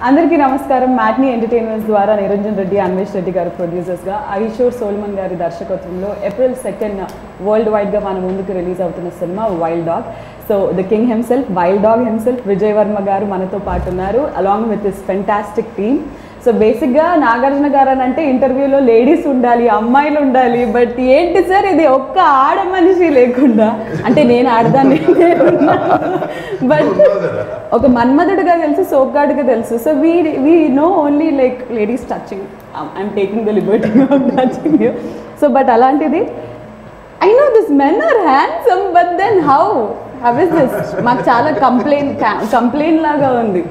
అందరికీ నమస్కారం. Matinee entertainments ద్వారా నిరంజన్ రెడ్డి, అన్వేష్ రెడ్డి గారు ప్రొడ్యూసర్స్గా, ఐషోర్ సోల్మన్ గారి దర్శకత్వంలో ఏప్రిల్ 2 వరల్డ్ వైడ్గా మన ముందుకు రిలీజ్ అవుతున్న cinema wild dog. So the king himself, wild dog himself Vijay Varma గారు మనతో పాటు ఉన్నారు, along with this fantastic team. So బేసిక్గా నాగార్జున గారు అని అంటే ఇంటర్వ్యూలో లేడీస్ ఉండాలి, అమ్మాయిలు ఉండాలి, బట్ ఏంటి సార్ ఇది ఒక్క ఆడ మనిషి లేకుండా, అంటే నేను ఆడదాన్ని బట్ ఒక మన్మధుడుగా తెలుసు, సోగ్గాడుగా తెలుసు. So we know only like ladies touching, I'm taking the liberty of touching you. So but అలాంటిది I know this men are handsome, but then how is this? మాకు చాలా కంప్లైంట్ లాగా ఉంది.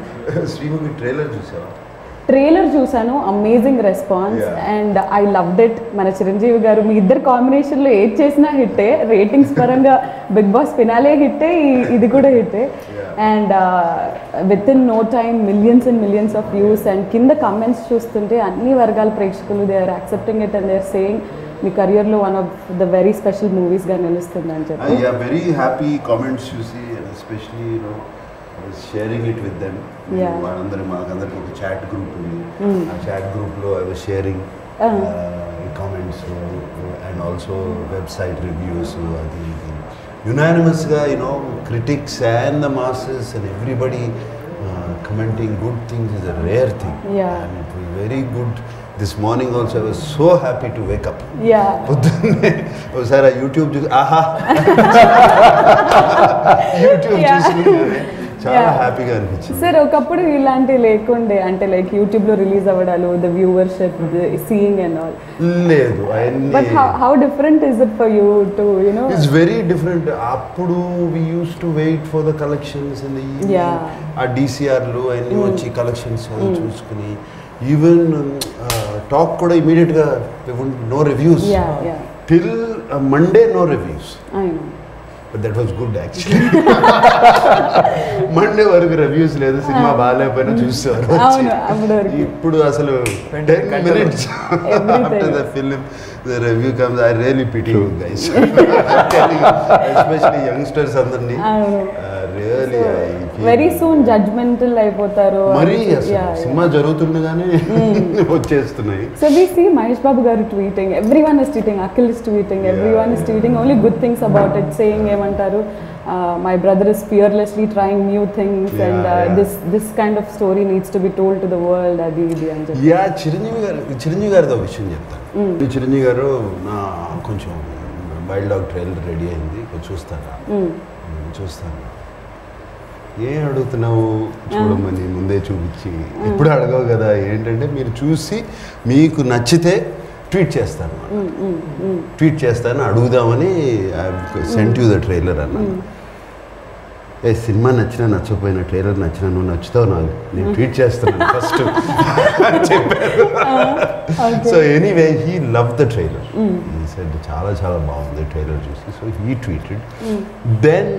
ట్రైలర్ చూసాను, amazing response and I loved it. మన చిరంజీవి గారు మీ ఇద్దరు కాంబినేషన్లో ఏది చేసినా హిట్టే, రేటింగ్స్ పరంగా బిగ్ బాస్ ఫినాలే హిట్టే, ఇది కూడా హిట్టే. And with in no time millions and millions of views. And కింద కామెంట్స్ చూస్తుంటే అన్ని వర్గాల ప్రేక్షకులు they are accepting it and they are saying మీ కెరియర్లో one of the very special మూవీస్గా నిలుస్తుంది అని చెప్పి. వెరీ హ్యాపీ కామెంట్స్ చూసి, especially sharing it with them. వాళ్ళందరూ మాకందరికి ఒక చాట్ గ్రూప్ ఉంది, ఆ చాట్ గ్రూప్లో I was sharing comments and also website reviews. అది యునానిమస్గా critics and the masses and everybody commenting good things is a rare thing. And it was very good. This morning also I was so happy to wake up. పొద్దున్నే ఒకసారి ఆ YouTube చూసి YouTube చూసి చాలా హ్యాపీగా అనిపించింది. Sir ఒకప్పుడు ఇలాంటి లేకుండే, అంటే లైక్ యూట్యూబ్లో రిలీజ్ అవ్వడాలు, the viewership, seeing and all లేదు. But how different is it for you to you know? It's very different. అప్పుడు we use to wait for the collections in the evening, ఆ డిసిఆర్లు అన్నీ వచ్చి కలెక్షన్స్ చూసుకుని, ఈవెన్ టాక్ కూడా ఇమీడియట్గా no reviews till Monday, no reviews. But that was good actually. Monday వరకు reviews లేదు, సినిమా బాగాలేకపోయినా చూసేవారు. ఇప్పుడు అసలు 10 minutes after the film the review comes, I really pity you guys. Especially youngsters అందరినీ really very soon judgmental అయిపోతారు. మరి cinema జరుగుతుండగానే వచ్చేస్తున్నాయి. So we see Mahesh Babu garu tweeting, everyone is tweeting, Akhil is tweeting, everyone is tweeting only good things about it, saying ఏమంటారు, my brother is fearlessly trying new things and this kind of story needs to be told to the world. అది ఇది అని చెప్పి. చిరంజీవి గారితో విషయం చెప్తాను. చిరంజీవి గారు నా కొంచెం వైల్డ్ డాగ్ ట్రైలర్ రెడీ అయింది, కొంచెం చూస్తాను. ఏం అడుగుతున్నావు చూడమని ముందే చూపించి, ఎప్పుడు అడగవు కదా. ఏంటంటే మీరు చూసి మీకు నచ్చితే ట్వీట్ చేస్తాను అడుగుదామని సెంట్ యూ ద ట్రైలర్ అన్నాను. సినిమా నచ్చినా నచ్చకపోయినా, ట్రైలర్ నచ్చినా నువ్వు నచ్చుతావు నాకు, నేను ట్వీట్ చేస్తున్నాను ఫస్ట్ చెప్పారు. So anyway he love the trailer, he said చాలా చాలా బాగుంది ట్రైలర్ చూసి. So he tweeted, then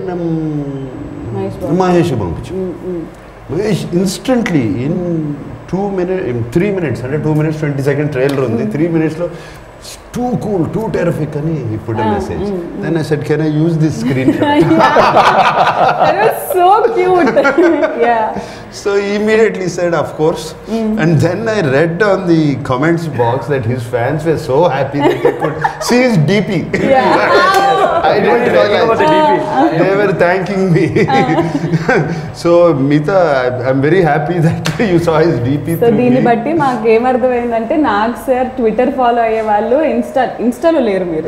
Mahesh పంపించు. మహేష్ ఇన్స్టెంట్లీ ఇన్ 3 minutes, అంటే 2 minutes 20 seconds ట్రైలర్ ఉంది, 3 minutesలో too cool, too terrific అని he put a message. Then I said, can I use this screenshot? That was so cute. So he immediately said of course. And then I read on the comments box that his fans were so happy that they could see his DP. I didn't realize they were thanking me. So Mita, I'm very happy that you saw his DP. So దీన్ని బట్టి మాకు ఏమర్థమైందంటే, Nag sir Twitter follow అయ్యే వాళ్ళు ఇన్స్టాలో లేరు, మీరు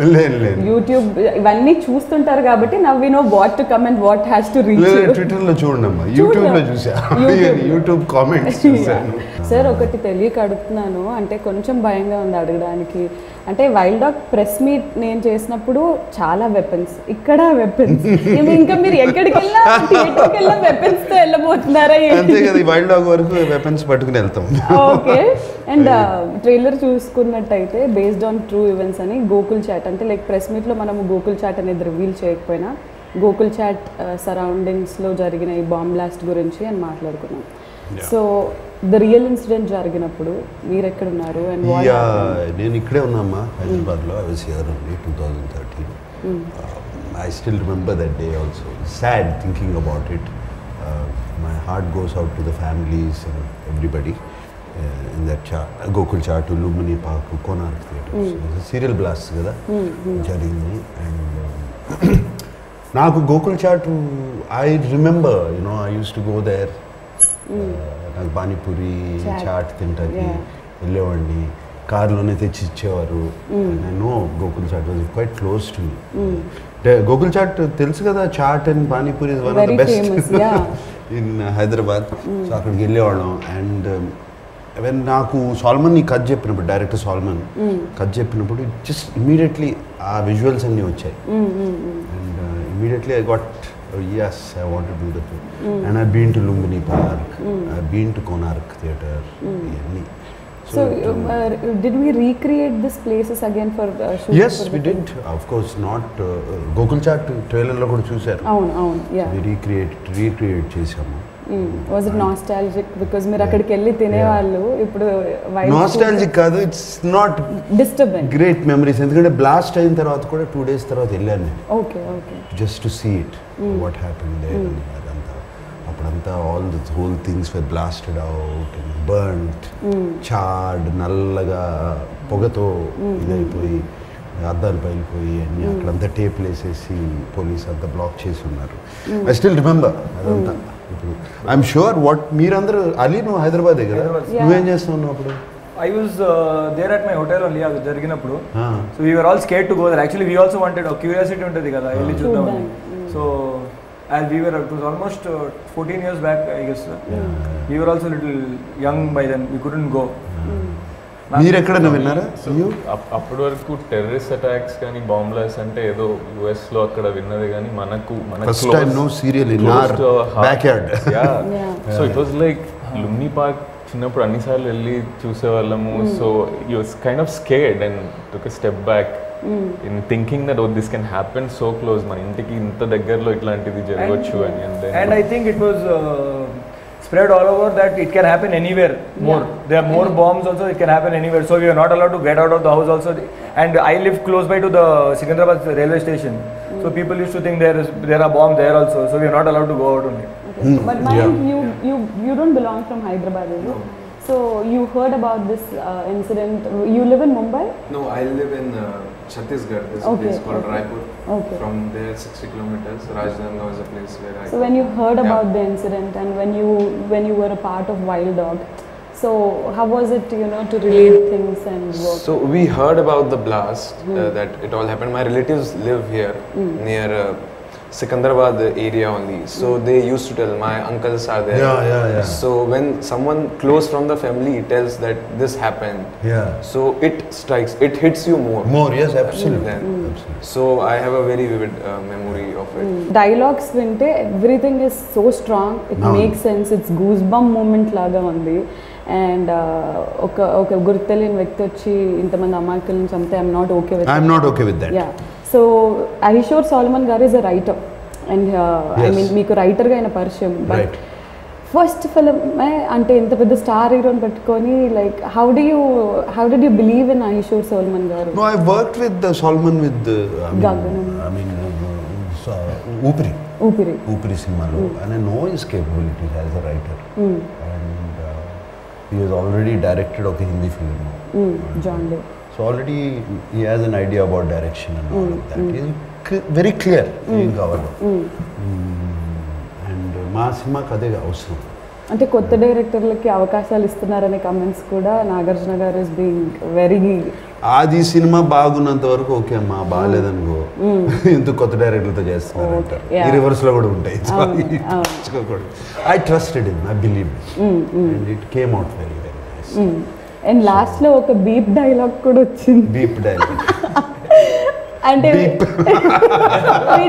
YouTube ఇవన్నీ చూస్తుంటారు కాబట్టి now we know what to comment, what has to reach. ట్విట్టర్లో చూడండి, యూట్యూబ్లో చూసా, యూట్యూబ్ కామెంట్స్ చూసాను. సార్ ఒకటి తెలియక అడుగుతున్నాను, అంటే కొంచెం భయంగా ఉంది అడగడానికి. అంటే వైల్డ్ డాగ్ ప్రెస్ మీట్ నేను చేసినప్పుడు చాలా వెపన్స్, ఇక్కడ వెపన్స్, ఇంకా మీరు ఎక్కడికి వెళ్ళినా థియేటర్కి వెళ్ళినా వెపన్స్తో వెళ్ళబోతున్నారా? అంతే కదా, వైల్డ్ డాగ్ వరకు వెపన్స్ పట్టుకుని వెళ్తాం. ఓకే. అండ్ ట్రైలర్ చూసుకున్నట్టయితే బేస్డ్ ఆన్ ట్రూ ఈవెంట్స్ అని గోకుల్ చాట్, అంటే లైక్ ప్రెస్ మీట్లో మనము గోకుల్ చాట్ అనేది రివీల్ చేయకపోయినా గోకుల్ చాట్ సరౌండింగ్స్లో జరిగిన ఈ బాంబ్ బ్లాస్ట్ గురించి అని మాట్లాడుకున్నాం. సో ద రియల్ ఇన్సిడెంట్ జరిగినప్పుడు మీరు ఎక్కడ ఉన్నారు? అండ్ నేను ఇక్కడే ఉన్నామ్మా, హైదరాబాద్లో. I was here only 2013. I still remember that day also. Sad thinking about it. my heart goes out to the families and everybody in that Gokul Chaatu, Lumini Park, Konark Theatres. It's a serial blast kada jarindi. And నాకు Gokul Chat I remember, you know, I used to go there. నాకు panipuri chat తింటాకి వెళ్ళేవాడిని, కార్లోనే తెచ్చి ఇచ్చేవారు. I know Gokul Chat was quite close to me. Gokul Chat తెలుసు కదా, chaat and panipuri is one of the best in Hyderabad. So అక్కడికి వెళ్ళేవాళ్ళం. అండ్ వెన్ నాకు సాల్మన్ కథ చెప్పినప్పుడు, డైరెక్టర్ సాల్మన్ కథ చెప్పినప్పుడు జస్ట్ ఇమీడియట్లీ ఆ విజువల్స్ అన్నీ వచ్చాయి. And immediately I got yes, I want to do the film. And I've been to Lumbini Park, I've been to Konark Theatre. So did we recreate these places again for shooting? Yes, we did. Of course, not Gokul Chaat trailer lo kuda chusaru. Yeah. We recreate chesamu. Was it nostalgic? Because మీరు అక్కడికి వెళ్ళి తినేవాళ్ళు, ఇప్పుడు nostalgic కాదు, it's not disturbing. Great memories. ఎందుకంటే blast అయిన తర్వాత కూడా 2 days తర్వాత వెళ్ళాను నేను. Okay just to see it, what happened there. అదంతా అప్పుడంతా all the whole things were blasted out and burned, charred, నల్లగా పొగతో ఇదైపోయి, అద్దాలు పైలిపోయి అన్నీ అక్కడంతా టేప్లు వేసేసి పోలీస్ అంతా బ్లాక్ చేసి ఉన్నారు. ఐ స్టిల్ రిమెంబర్ అదంతా. ఇప్పుడు ఐఎమ్ షూర్ వాట్ మీరందరూ అలీ, నువ్వు హైదరాబాదే కదా, నువ్వేం చేస్తున్నావు అప్పుడు? I was there at my hotel only, అది జరిగినప్పుడు. So we were all scared to go there. Actually we also wanted, curiosity ఉంటుంది కదా, వెళ్ళి చూద్దామని. So as we were, it was almost 14 years back I guess. We were also little young by then, we couldn't go. మీరు ఎక్కడైనా విన్నారా? అప్పటి వరకు terrorist attacks కానీ బాంబ్ బ్లాస్ట్ అంటే ఏదో US లో అక్కడ విన్నది, కానీ మనకు first time no serial in our backyard. So it was like Lumbini park చిన్నప్పుడు అన్నిసార్లు వెళ్ళి చూసేవాళ్ళము. So you was kind of scared and took a step back in thinking that this can happen so close, మన ఇంటికి ఇంత దగ్గరలో ఇట్లాంటిది జరగవచ్చు అని. And I think it was spread all over that it can happen anywhere more. There are more bombs also, it can happen anywhere. So we are not allowed to get out of the house also. And I live close by to the Secunderabad railway station. So people used to think there are bombs there also. So we are not allowed to go out only. But you don't belong from Hyderabad, is it? So you heard about this incident. You live in Mumbai? No, I live in Chhattisgarh. There's a place called Raipur. From there 60 kilometers. Rajnandgaon is a place where I. So when you heard about the incident and when you were a part of Wild Dog, so how was it, you know, to relate things and work? So we heard about the blast, that it all happened. My relatives live here near Secunderabad area only. So they used to tell, my uncles are there. Yeah. So when someone close from the family tells that this happened, so it strikes, it hits you more. Yes, absolutely. Absolutely. So I have a very vivid memory of it. Dialogues vinte everything is so strong, it makes sense, it's goosebump moment laga undi. And ఒక గుర్తులేని వ్యక్తి వచ్చి ఇంతమంది అమాయకులను చంపితే I'm not okay with that. Yeah. So Ahishor Solomon garu is a writer and I mean మీకు రైటర్గా అయిన పరిచయం, బట్ ఫస్ట్ ఫిల్మ్ అంటే ఇంత పెద్ద స్టార్ హీరోని పెట్టుకొని like how did you believe in Ahishor Solomon garu? No, I worked with Salman with ఊపిరి సినిమాలో, and I know his capabilities as a writer. And he has already directed ఒక Hindi film, John Day. So already he has an idea about direction and all of that. He is very clear ఏం కావాలో. And మా సినిమాకి అదే అవసరం. అంటే కొత్త డైరెక్టర్లకి అవకాశాలు ఇస్తున్నారనే కమెంట్స్ కూడా నాగార్జున గారు ఇస్ బీయింగ్ వెరీ. అది సినిమా బాగున్నంత వరకు ఓకే అమ్మా, బాగాలేదనుకో ఎందుకు కొత్త డైరెక్టర్లతో చేస్తున్నారు అంటారు. ఈ రివర్స్ లో కూడా ఉంటాయి. I trusted him, I believe and it came out very very nice. And last లో ఒక బీప్ డైలాగ్ కూడా వచ్చింది. బీప్ డైలాగ్ అంటే we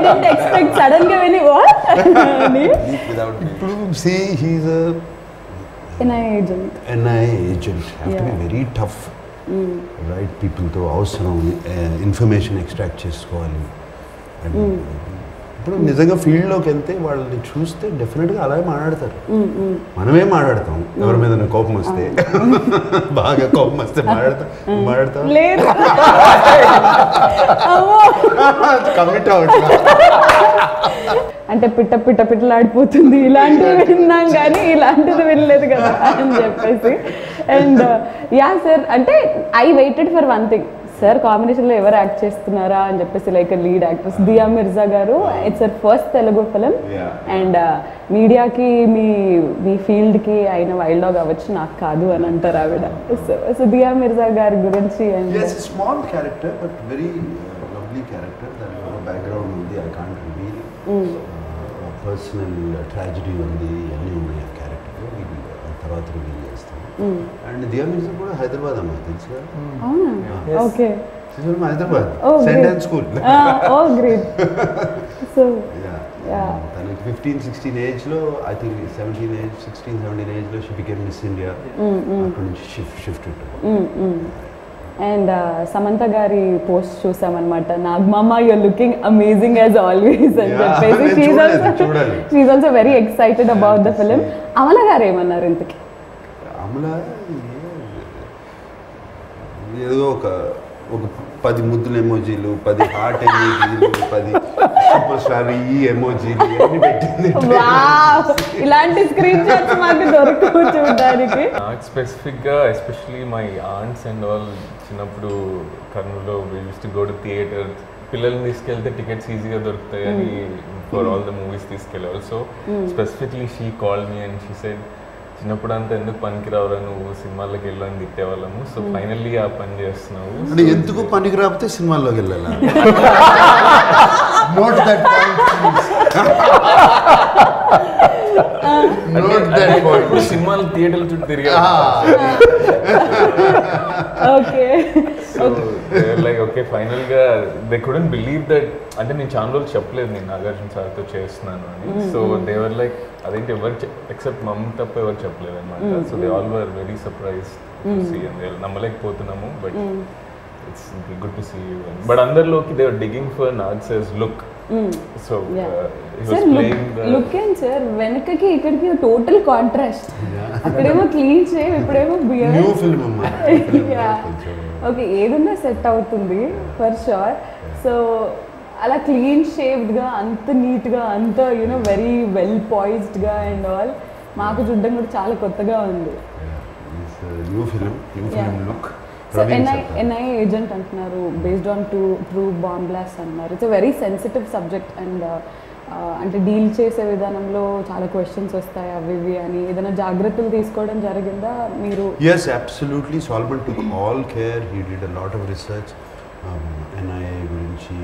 didn't expect sudden గా విని what అని. ఇప్పుడు see he is a NIA agent have to be very tough, right people తో అవసరం ఇన్ఫర్మేషన్ ఎక్స్ట్రాక్ట్ చేసుకోవాలి. ఇప్పుడు నిజంగా ఫీల్డ్లోకి వెళ్తే వాళ్ళని చూస్తే డెఫినెట్గా అలాగే మాట్లాడతారు. మనమే మాట్లాడతాం ఎవరి మీద కోపం వస్తే, బాగా కోపం వస్తే మాట్లాడతాం లేదు కమిట్ అవుట్. అంటే పిట్టలాడిపోతుంది ఇలాంటివి విన్నాం కానీ ఇలాంటిది వినలేదు కదా అని చెప్పేసి. అండ్ యా సార్, అంటే I waited for one thing sir, కాంబినేషన్లో ఎవరు యాక్ట్ చేస్తున్నారా అని చెప్పేసి, లైక్ లీడ్ యాక్ట్రెస్ దియా మిర్జా గారు, it's sir first Telugu film. And మీడియాకి మీ ఫీల్డ్కి అయిన వైల్డ్ డాగ్ అవ్వచ్చు, నాకు కాదు అని అంటారు ఆవిడ. సో దియా మిర్జా గారి గురించి. Small character but very lovely character. దాని బ్యాక్గ్రౌండ్ ఉంది, I can't reveal. Personal tragedy ఉంది, అన్నీ ఉన్నాయి ఆ క్యారెక్టర్లో. తర్వాత రివీల్ చేస్తాను. అండ్ దియా మిర్జా కూడా హైదరాబాద్ అమ్మాయి, తెలుసు కదా? Okay, Hyderabad Saint on school. తనకి 15-16 ఏజ్లో, ఐ థింక్ 16-17 ఏజ్లో షీ బికేమ్ మిస్ ఇండియా. అక్కడ నుంచి shift. And Samantha garu post చూసామన్నమాట, నాగమామ you're looking amazing as always అని చెప్పేసి. She also very excited about the film. Amala garu ఏమన్నారు ఇంతకి? అమల ఏదో ఒక 10 ముద్దుల ఎమోజీలు, 10 హార్ట్ ఎమోజీలు, 10 సూపర్ స్టార్ ఈ ఎమోజీలు అన్ని పెట్టింది. ఇలాంటి స్క్రీన్ షాట్స్ మాకు దొరకవు చూడడానికి. నాకు స్పెసిఫిక్గా especially my aunts and all చిన్నప్పుడు కర్నూలులో we used to go to theatre. పిల్లల్ని తీసుకెళ్తే టికెట్స్ ఈజీగా దొరుకుతాయి అని ఫర్ ఆల్ ద మూవీస్ తీసుకెళ్ళేవాళ్ళు. So specifically she called me and she said, చిన్నప్పుడు అంతా ఎందుకు పనికి రావురా నువ్వు, సినిమాల్లోకి వెళ్ళని తిట్టేవాళ్ళము. సో ఫైనల్లీ ఆ పని చేస్తున్నావు. అంటే ఎందుకు పనికి రాకపోతే సినిమాల్లోకి వెళ్ళాలా? నోట్ దట్ ఇప్పుడు సినిమాలు థియేటర్ల చుట్టూ తిరిగా. లైక్ ఓకే, ఫైనల్ గా దే కుడెంట్ బిలీవ్ దట్. అంటే నేను చాలా రోజులు చెప్పలేదు నేను నాగార్జున సార్తో చేస్తున్నాను అని. సో దేవర్ లైక్, అదేంటి ఎవరు ఎక్సెప్ట్ మమ్ తప్ప ఎవరు చెప్పలేదు అనమాట. So they all were very surprised. నమ్మలేకపోతున్నాము, but it's good to see you. But అందరిలోకి they are digging for Nag's look. So look and sir వెనకకి ఇక్కడికి టోటల్ కాంట్రాస్ట్. అక్కడేమో క్లీన్ షేవ్, ఇప్పుడేమో బియర్డ్. ఓకే, ఏదన్నా సెట్ అవుతుంది ఫర్ షూర్. సో అలా clean షేవ్డ్గా, అంత నీట్గా, అంత యూనో వెరీ వెల్ పాయిజ్డ్గా అండ్ ఆల్, మాకు చూడడం కూడా చాలా కొత్తగా ఉంది. సో ఎన్ఐ ఏజెంట్ అంటున్నారు, based on true bomb blast అన్నారు. It's a very sensitive subject. And అంటే డీల్ చేసే విధానంలో చాలా క్వశ్చన్స్ వస్తాయి అవి ఇవి అని. ఏదైనా జాగ్రత్తలు తీసుకోవడం జరిగిందా మీరు? Yes, absolutely. Solomon took all care. He did a lot of research. NIA గురించి,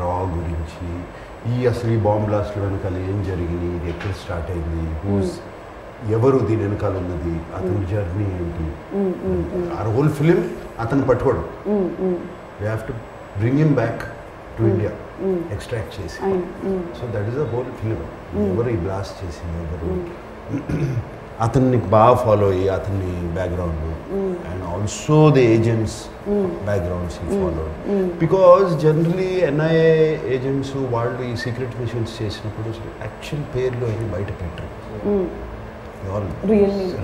రా గురించి, అసలు ఈ బాంబ్ బ్లాస్ట్ వెనకాల ఏం జరిగింది, ఇది ఎక్కడ స్టార్ట్ అయింది, ఎవరు దీని వెనకాల ఉన్నది, అతని జర్నీ ఏంటి, ఆ హోల్ ఫిలిం అతను పట్టుకోవడం. We have to bring him back to India, extract చేసి. So that is the whole film. ఎవరు ఈ బ్లాస్ట్ చేసింది, ఎవరు, అతన్ని బాగా ఫాలో అయ్యి అతన్ని background and also the agents backgrounds ఈ follow. Because generally NIA agents వాళ్ళు ఈ సీక్రెట్ మిషన్స్ చేసినప్పుడు యాక్చువల్ పేర్లు అవి బయట పెట్టరు,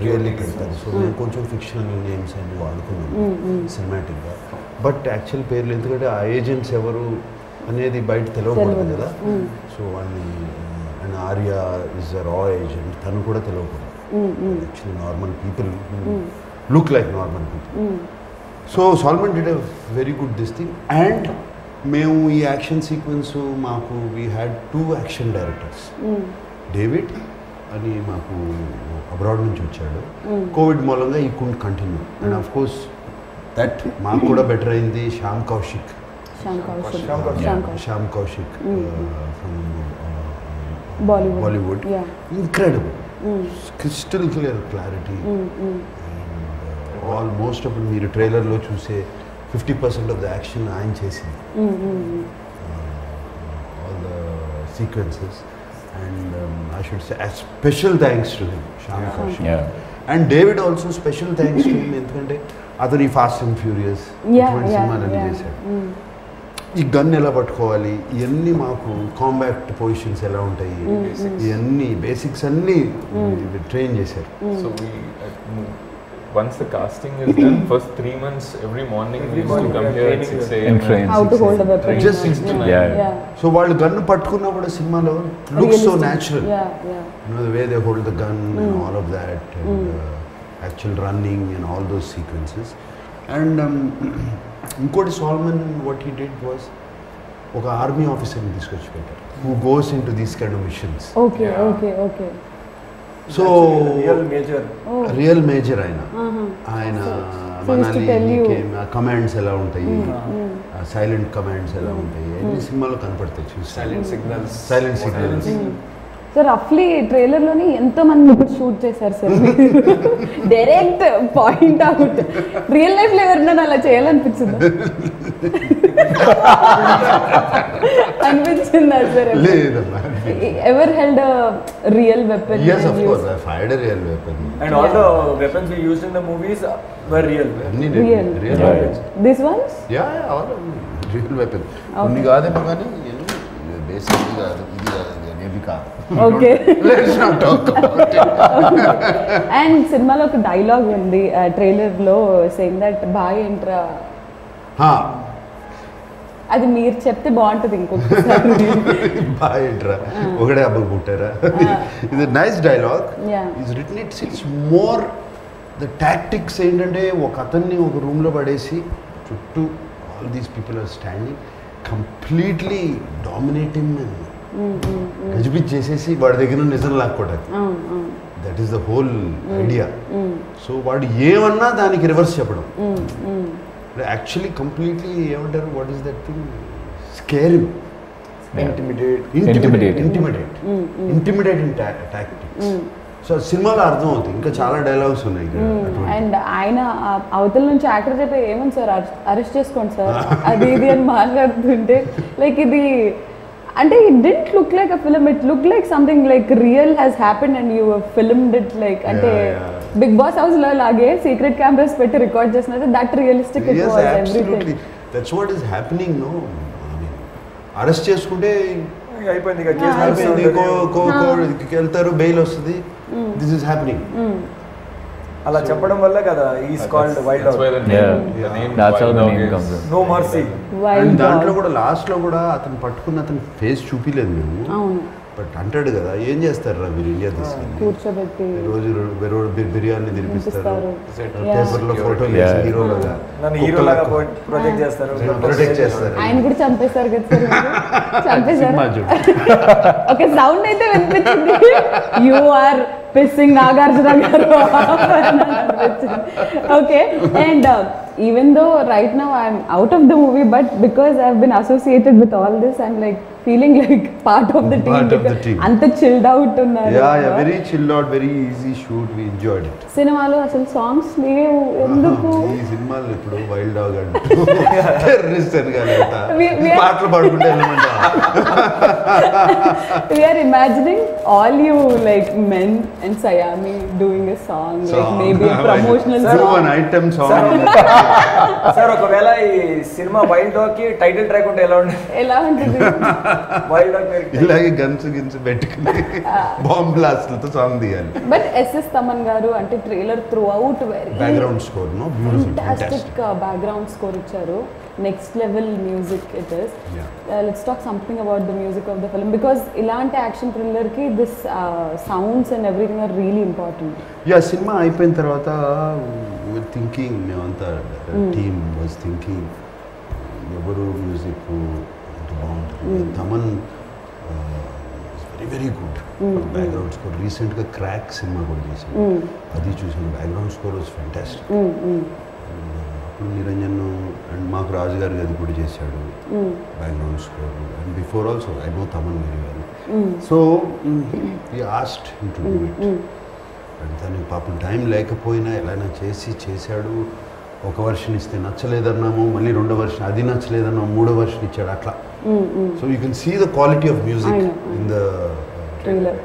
రియల్లీ పెడతారు. సో నేను కొంచెం ఫిక్షనల్ నేమ్స్ అన్ని వాడుకున్నాను సినిమాటిక్గా. బట్ యాక్చువల్ పేర్లు, ఎందుకంటే ఆ ఏజెంట్స్ ఎవరు అనేది బయట తెలియకూడదు కదా. సో వాళ్ళని, అండ్ ఆర్య ఇస్ అ రా ఏజెంట్, తను కూడా తెలియకూడదు. Actually normal people who look like normal people. So Solomon did a very good this thing. And మేము ఈ యాక్షన్ సీక్వెన్స్ మాకు we had 2 action directors. David అని మాకు అబ్రాడ్ నుంచి వచ్చాడు. కోవిడ్ మూలంగా ఈ could continue. And of course that మాకు కూడా బెటర్ అయింది Shyam Kaushik from Bollywood. Incredible, crystal clear clarity. And almost అప్పుడు మీరు ట్రైలర్లో చూసే 50% ఆఫ్ ద యాక్షన్ ఆయన చేసింది, all the sequences. And I should say special thanks to him, Shyam Kaushik. And David also special thanks to him, ఎందుకంటే అతను ఈ ఫాస్ట్ అండ్ ఫ్యూరియస్ ఇటువంటి సినిమాలన్నీ చేశాడు. ఈ గన్ ఎలా పట్టుకోవాలి, ఇవన్నీ మాకు కాంబాక్ట్ పొజిషన్స్ ఎలా ఉంటాయి, ఇవన్నీ బేసిక్స్ అన్నీ ట్రైన్ చేశారు. So once the casting is done, first 3 months, every morning we used to come here at 6 a.m. And train. How to hold a weapon. Just 6 to 9. Yeah. So వాళ్ళు gun పట్టుకున్నా కూడా సినిమాలో looks so natural Yeah. the way they hold the gun and all of that and actual running and all those sequences and inkoti Solomon what he did was oka army officer ni తీసుకొచ్చి పెట్టారు who goes into these kind of missions Okay. so real major ఆయన మనల్ని commands ఎలా ఉంటాయి silent commands ఎలా ఉంటాయి అన్ని సినిమాలో కనపడతాయి చూసి Silent signals. Silent signals so రఫ్లీ ట్రైలర్లోని ఎంతో మంది ఇప్పుడు షూట్ చేశారు sir direct point out real లైఫ్లో ఎవరినైనా అలా చేయాలనిపించిందా అనిపించిందా సార్ లేదమ్మా ever held real weapon yes of course I fired a real weapon And all the weapons we used in the movies were real. అన్ని Real. real Yeah. weapons this once yeah all real weapon కొన్ని కాదేమో కానీ basic కాదు ఇది కాదు ఇది కాదు okay let's not talk about it and సినిమాలో ఒక డైలాగ్ ఉంది ట్రైలర్లో సేయింగ్ దట్ బాయ్ ఎంట్రా అది మీరు చెప్తే బాగుంటుంది ఇంకొకసారి బాయ్ ఏంట్రా ఒకడే అబ్బకు పుట్టారా ఇది nice dialogue Yeah. Is written it's more the tactics ఏంటంటే ఒక అతన్ని ఒక రూమ్లో పడేసి చుట్టూ all these people are standing completely dominating గజిబిజ్ చేసేసి వాడి దగ్గర నుండి నిజం లాక్కోవడానికి that is the whole idea so వాడు ఏమన్నా దానికి రివర్స్ చెప్పడం యాక్చువల్లీ కంప్లీట్లీ ఏమంటారు what is that thing scare intimidating tactics so సినిమాలో అర్థం అవుతుంది ఇంకా చాలా డైలాగ్స్ ఉన్నాయి ఇక్కడ అటువంటి. అండ్ ఆయన అవతల నుంచి యాక్టర్ చెప్పి ఏమని సార్ అరెస్ట్ చేసుకోండి సార్ అది ఇది అని మాట్లాడుతుంటే లైక్ ఇది అంటే it didn't look like a film it look like something like real has happen and you filmed it like అంటే బిగ్ బాస్ హౌస్ లో లాగే సీక్రెట్ కెమెరాస్ పెట్టి రికార్డ్ చేసినట్టు that realistic it Yes, was absolutely. Everything That's what is happening, no? Arrest చేసుకుంటే అయిపోయింది ఇక అయిపోయింది, case వెళ్తారు, బెయిల్ వస్తుంది. This is happening. అలా చెప్పడం వల్ల కదా is called wild That's why dog. the Yeah. name That's how Wild the Dog name is- comes in. No mercy. Wild దాంట్లో కూడా లాస్ట్ లో కూడా అతను పట్టుకున్న అతని ఫేస్ చూపిలేదు మేము. అవును బట్ అంటాడు కదా, ఏం చేస్తారు రా మీరు ఇండియా తీసుకెళ్ళి, కూర్చోబెట్టి రోజు బిర్యానీ తినిపిస్తారు, తినిపిస్తారు. పేపర్ లో ఫోటోలు Yeah. హీరోలుగా నన్ను హీరోలాగా ప్రొజెక్ట్ చేస్తారు. ప్రొటెక్ట్ చేస్తారు. ఆయన కూడా చంపేశారు కదా సార్ మీరు? చంపేశారు. సినిమా చూడు. ఓకే సౌండ్ అయితే వినిపించింది, you are pissing Nagarjuna garu okay. And even though right now I'm out of the movie but because I have been associated with all this I'm like feeling like part of the Part of the team. team. అంత chilled out ఉన్నారు. Very chilled out, very easy shoot, we enjoyed it. సినిమాలో అసలు songs లేవు ఎందుకు? ఈ సినిమాలు ఇప్పుడు wild dog అంటూ టెర్రరిస్ట్ అని కానీ We- పాటలు పాడుకుంటే వెళ్ళమంటా. We are imagining all you like men and Sayami doing a song, like maybe a promotional Do song. an item song. Sir ఒకవేళ ఈ సినిమా వైల్డ్ డాగ్ కి టైటిల్ ట్రాక్ ఉంటే ఎలా ఉండేది? ఎలా ఉంటుంది? వైల్డ్ డాగ్ పేరు ఇలాగే గన్స్ గిన్స్ పెట్టుకుని బాంబ్ బ్లాస్ట్లతో సాంగ్ తీయాలి. బట్ ఎస్ఎస్ తమన్ గారు అంటే trailer through out very background score no beautiful, fantastic background score ఇచ్చారు. Next level music it is. Let's talk something about the music of the film because ఇలాంటి action thriller కి this sounds and everything are really important. Yeah cinema అయిపోయిన తర్వాత thinking, మేమంతా team was thinking ఎవరు music ఎంత బాగుంటుంది. Thaman very very good background score. రీసెంట్గా Krack cinema కూడా చేశాను, అది చూసాను. Background score was fantastic. అప్పుడు నిరంజన్ అండ్ మాకు రాజు గారు అది కూడా చేశాడు background score. And before also I know Thaman very well. So he asked to do it. And తనకి పాపం టైం లేకపోయినా ఎలాగైనా చేశాడు. ఒక వర్షన్ ఇస్తే నచ్చలేదన్నాము, మళ్ళీ రెండో వర్షన్ అది నచ్చలేదన్నాము, మూడో వర్షన్ ఇచ్చాడు అట్లా. So you can see the quality of music in the trailer,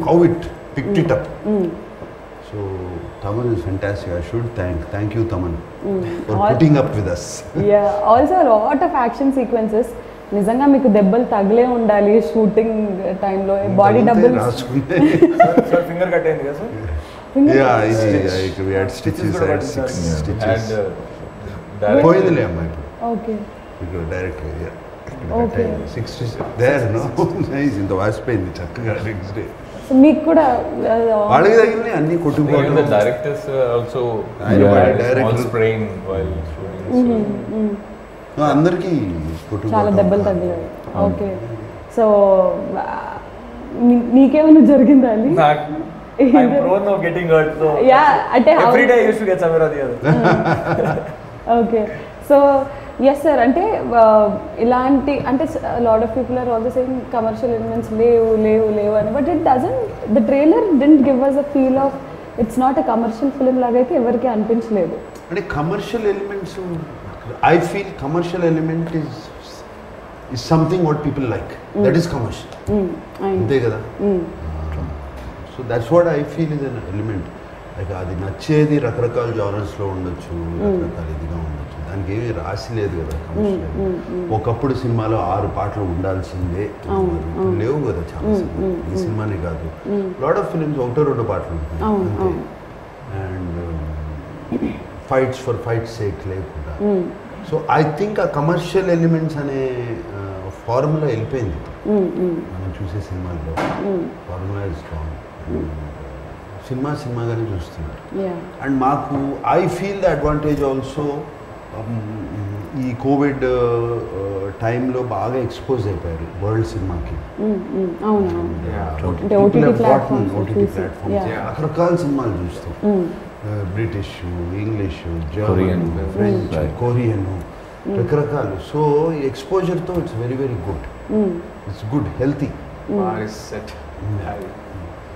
how it picked it up. So Taman is fantastic. I should thank you Taman for putting up with us. Yeah, also a lot of action sequences. నిజంగా మీకు దెబ్బలు తగిలే ఉండాలి shooting టైంలో. Body double sir finger cut అయింది కదా sir? Yeah, we had stitches, I had 6 stitches. పోయిందిలే అమ్మాయి okay ఇక్కడ direct Okay. 6 stitches there, no? Nice, ఇంత వాసిపోయింది చక్కగా నెక్స్ట్ డే. సో మీకు కూడా వాళ్ళకి తగిలినాయి అన్ని Even కొట్టుకుపోవడం. the directors also I know, had a small director- sprain while shooting. So అందరికీ చాలా కొట్టుకుపోవడం. దెబ్బలు తగిలాయి. ఓకే సో నీకేమైనా జరిగిందా Ali? I'm prone of getting hurt, so Yeah, అంటే every day I used to get somewhere or the other. Okay so yes sir అంటే ఇలాంటి అంటే lot of people are also saying commercial elements లేవు అని but it doesn't the trailer didn't give us a feel of it's not a commercial film లాగా అయితే ఎవరికి అనిపించలేదు. అంటే commercial elements I feel commercial element is something what people like. That is commercial. అంతే కదా. So that's what I feel is an element. Like అది నచ్చేది రకరకాల జానర్స్లో ఉండొచ్చు, రకరకాల ఇదిగా ఉండొచ్చు, దానికి ఏమీ రాసి లేదు కదా కమర్షియల్. ఒకప్పుడు సినిమాలో 6 పాటలు ఉండాల్సిందే, ఇప్పుడు లేవు కదా చాలా సినిమా. ఈ సినిమానే కాదు, లాట్ ఆఫ్ ఫిలిమ్స్ 1-2 పాటలు ఉంటాయి and fights for fight sake లేకుండా. సో ఐ థింక్ ఆ కమర్షియల్ ఎలిమెంట్స్ అనే ఫార్ములా వెళ్ళిపోయింది మనం చూసే సినిమాల్లో. Formula is strong. సినిమాగానే చూస్తున్నారు. అండ్ మాకు I feel the advantage also ఈ కోవిడ్ టైంలో బాగా ఎక్స్పోజ్ అయిపోయారు వరల్డ్ సినిమాకి. ఓటీటీ ప్లాట్ఫామ్స్ రకరకాల సినిమాలు చూస్తాం. British, English, German, French, Korean, రకరకాలు. సో ఈ ఎక్స్పోజర్తో it's very very good. It's good, healthy.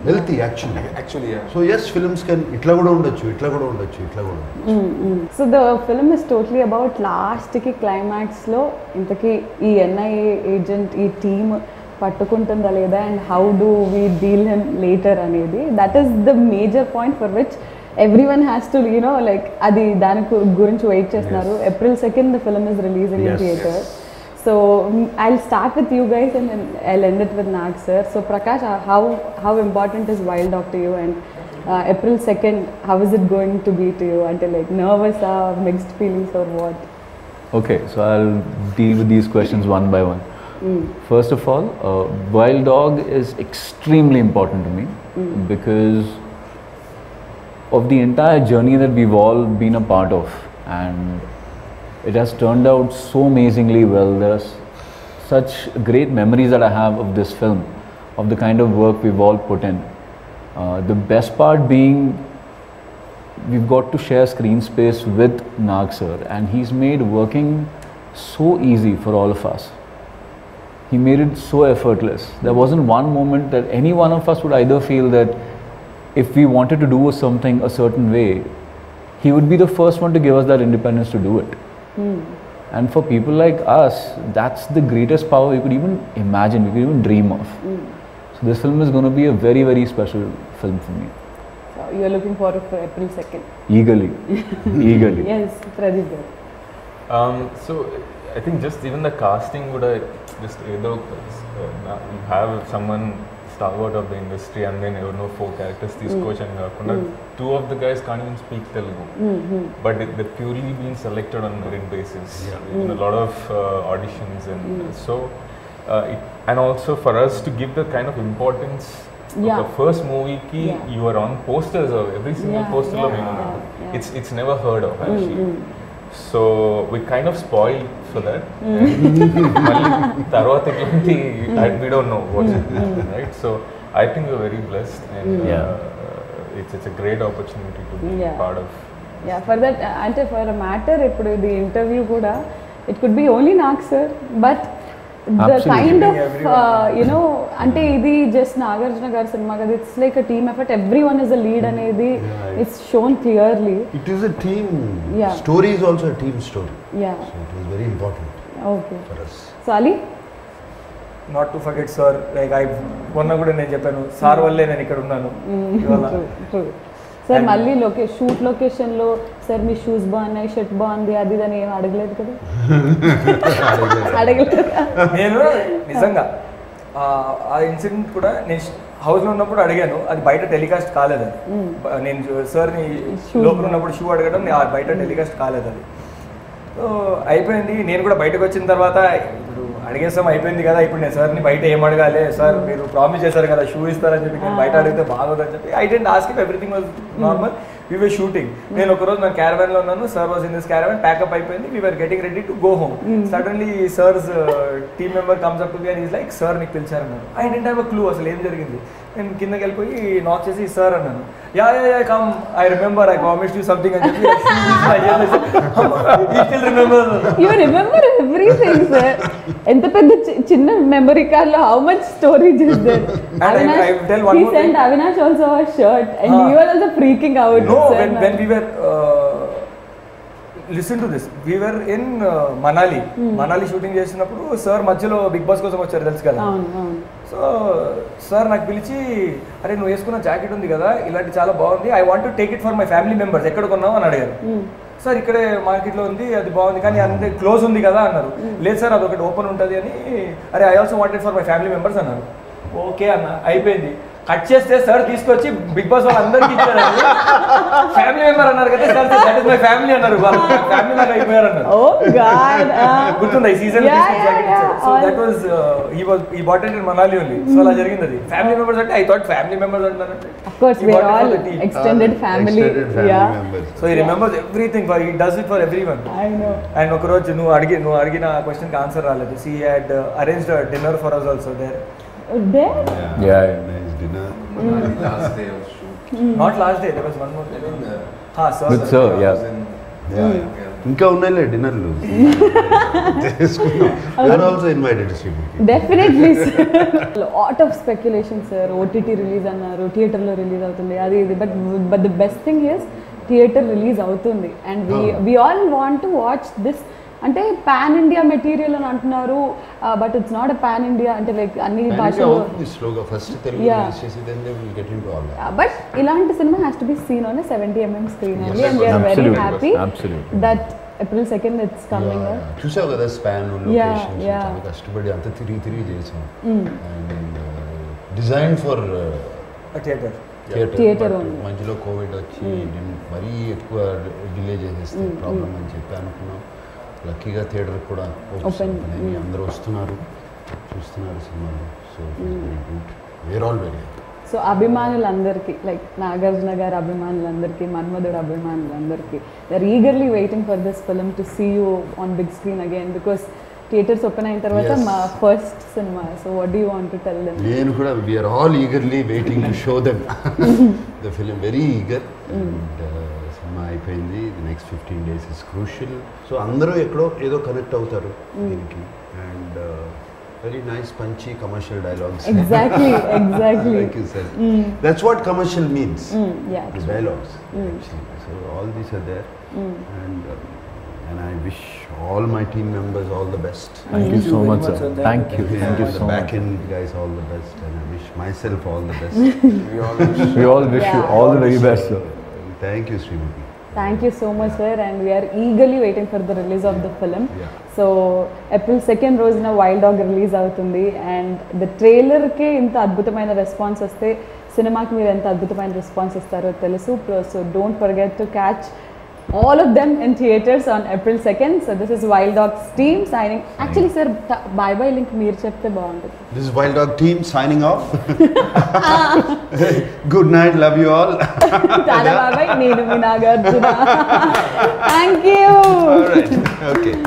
Healthy actually. yeah. So as films can ఇట్లా కూడా ఉండొచ్చు, ఇట్లా కూడా ఉండొచ్చు. So the film is totally about లాస్ట్కి క్లైమాక్స్లో ఇంతకీ ఈ ఎన్ఐఏ ఏజెంట్ ఈ టీమ్ పట్టుకుంటుందా లేదా and how do we deal him later అనేది. That is the major point for which everyone has to like అది దాని గురించి వెయిట్ చేస్తున్నారు. April 2nd the film is releasing in theater. So I'll start with you guys and then I'll end it with Nag sir. So Prakash, how important is Wild Dog to you, and April 2nd how is it going to be to you? Until like nervous or mixed feelings or what? Okay, so I'll deal with these questions one by one. First of all, Wild Dog is extremely important to me because of the entire journey that we've all been a part of, and it has turned out so amazingly well. There's such great memories that I have of this film, of the kind of work we've all put in. The best part being we've got to share screen space with Nag sir, and he's made working so easy for all of us. He made it so effortless. There wasn't one moment that any one of us would either feel that if we wanted to do something a certain way, he would be the first one to give us that independence to do it. And for people like us, that's the greatest power we could even imagine, we could even dream of. So this film is going to be a very, very special film for me. So you're looking forward for April 2nd? Eagerly. Eagerly. Yes, Pradeep garu. So I think just even the casting would just either you have someone stalwart of the industry and then you know 4 characters తీసుకోవచ్చు అని కాకుండా 2 of the guys can't even speak Telugu, but they purely been selected on merit basis in a lot of auditions, and so and also for us to give the kind of importance of the first movie ki you are on posters of every single poster lo it's never heard of actually. So we kind of spoiled for that. Tarvata elanti we don't know what's happening, right? So I think we're very blessed, and it's a great opportunity to be part of. Yeah, for that ante for a matter ippudu the interview kuda it could be only Nag sir, but the kind of ante idi just Nagarjuna garu cinema kada, it's like a team effort, everyone is a lead anedi it's shown clearly. It is a team story, is also a team story. So it was very important for us. So Ali, not to forget sir, like I మొన్న కూడా నేను చెప్పాను sir వల్లే నేను ఇక్కడ ఉన్నాను ఇవాళ. Sir మళ్ళీ షూట్ లొకేషన్లో సార్ మీ షూస్ బాగున్నాయి, షర్ట్ బాగుంది, అది అని ఏం అడగలేదు కదా? అడగలేదు. నేను నిజంగా ఆ ఇన్సిడెంట్ కూడా నేను హౌస్లో ఉన్నప్పుడు అడిగాను, అది బయట టెలికాస్ట్ కాలేదు అది. నేను సార్ని లోపల ఉన్నప్పుడు షూ అడగడం బయట టెలికాస్ట్ కాలేదు అది. సో అయిపోయింది. నేను కూడా బయటకు వచ్చిన తర్వాత ఇప్పుడు అడిగేసాం అయిపోయింది కదా, ఇప్పుడు నేను సార్ని బయట ఏం అడగాలి, సార్ మీరు ప్రామిస్ చేశారు కదా షూ ఇస్తారని చెప్పి, నేను బయట అడిగితే బాగోదని చెప్పి I didn't ask if everything was normal. We were shooting. నేను ఒకరోజు నా క్యారవాన్లో ఉన్నాను, sir was in this caravan, pack up అయిపోయింది, we were getting ready to go home. Suddenly sir's team member comes up to me and is like sir నీకు పిలిచారన్నాను. I didn't have a clue అసలు ఏం జరిగింది. నేను కిందకి వెళ్ళిపోయి నాక్ చేసి సార్ అన్నాను. Yeah come I remember I promised you something అని చెప్పి You remember everything, sir. ఎంత పెద్ద చిన్న మెమరీ కార్డ్ లో how much storage is there. I will tell one he more sent thing. Avinash also a shirt and you were also freaking out. No, sir, when we were listen to this, we were in Manali shooting చేసినప్పుడు sir మధ్యలో big boss కోసం వచ్చారు తెలుసు కదా. So sir నాకు పిలిచి అరే నువ్వు వేసుకున్న జాకెట్ ఉంది కదా ఇలాంటి చాలా బాగుంది, I want to take it for my family members, ఎక్కడ కొన్నావు అని అడిగారు. సార్ ఇక్కడే మార్కెట్లో ఉంది, అది బాగుంది కానీ అంతే క్లోజ్ ఉంది కదా అన్నారు. లేదు సార్ అది ఒకటి ఓపెన్ ఉంటుంది అని. అరే I also wanted for my family members అన్నారు. ఓకే అన్న అయిపోయింది. కట్ చేస్తే సార్ తీసుకొచ్చి బిగ్ బాస్ వాళ్ళందరికీ ఇచ్చారు. ఫ్యామిలీ మెంబర్ అన్నారు కదా sir, that is my family అన్నారు. ఫ్యామిలీ లాగా అయిపోయారు అన్నారు. గుర్తుందా ఈ season so that was he bought it in Manali only. So అలా జరిగింది అది. ఫ్యామిలీ మెంబర్స్ అంటే ఐ థాట్ ఫ్యామిలీ మెంబర్స్ అంటారంటే of course we are all extended family. Yeah, so he remembers everything, for he does it for everyone. I know. And ఒక రోజు నువ్వు అడిగిన question కి ఆన్సర్ రాలేదు. She had arranged a dinner for us also there. There? Yeah. Nice dinner. Last day of shoot. Not last day, there was one more day. Sir. With sir, yeah. ఇంకా ఉన్నాయిలే డిన్నర్లు చేసుకున్నాం. You're also invited to see movie. Definitely sir. Lot of speculation sir. OTT release అన్నారు, theatre లో release అవుతుంది అది ఇది, but the best thing is theatre release అవుతుంది and we all want to watch this. అంటే pan India material అని అంటున్నారు, but it's not a pan India. అంటే లైక్ అన్ని భాషలు స్లోగా ఫస్ట్ తెలుగు రిలీజ్ చేసి then they will get into all that. But ఇలాంటి cinema has to be seen on 70mm screen only and we are very happy that April 2nd it's coming up. చూసావు కదా span locations చాలా కష్టపడి అంత తిరిగి చేసాం. And design for theatre మధ్యలో Covid వచ్చి మరీ ఎక్కువ డిలే చేసేస్తే ప్రాబ్లం అని చెప్పి అనుకున్నాం. లక్కీగా థియేటర్ కూడా ఓపెన్ అయ్యి అందరూ వస్తున్నారు, చూస్తున్నారు సినిమాలు. So we're all very happy. So అభిమానులందరికీ లైక్ నాగార్జున గారి అభిమానులందరికీ, మన్మధుడు అభిమానులందరికీ they are eagerly waiting for this film to see you on big screen again because theatres open అయిన తర్వాత మా first cinema. So what do you want to tell them? నేను కూడా we are all eagerly waiting to show them the film, very eager. And cinema అయిపోయింది, the next 15 days is crucial. So అందరూ ఎక్కడో ఏదో connect అవుతారు దీనికి. And very nice Punchhi commercial dialogues. Exactly. Like you said. That's what commercial means. Yeah. The dialogues. Actually. So all these are there. And I wish all my team members all the best. Thank you so much, sir. Thank you The so much. back end guys all the best, and I wish myself all the best. We all wish you all the very best, sir. Thank you, Srimati. Thank you so much sir, and we are eagerly waiting for the release of the film. So April 2nd రోజున wild dog release అవుతుంది and the ట్రైలర్కే ఇంత అద్భుతమైన response వస్తే సినిమాకి మీరు ఎంత అద్భుతమైన response ఇస్తారో తెలుసు. So don't forget to catch all of them in theaters on April 2nd. So this is Wild Dog's team signing. Actually sir, bye bye link meer chepte baaguntundi. This is Wild Dog team signing off. Good night, love you all. Tala bye bye, nenu mi Nagarjuna. Thank you. All right, okay.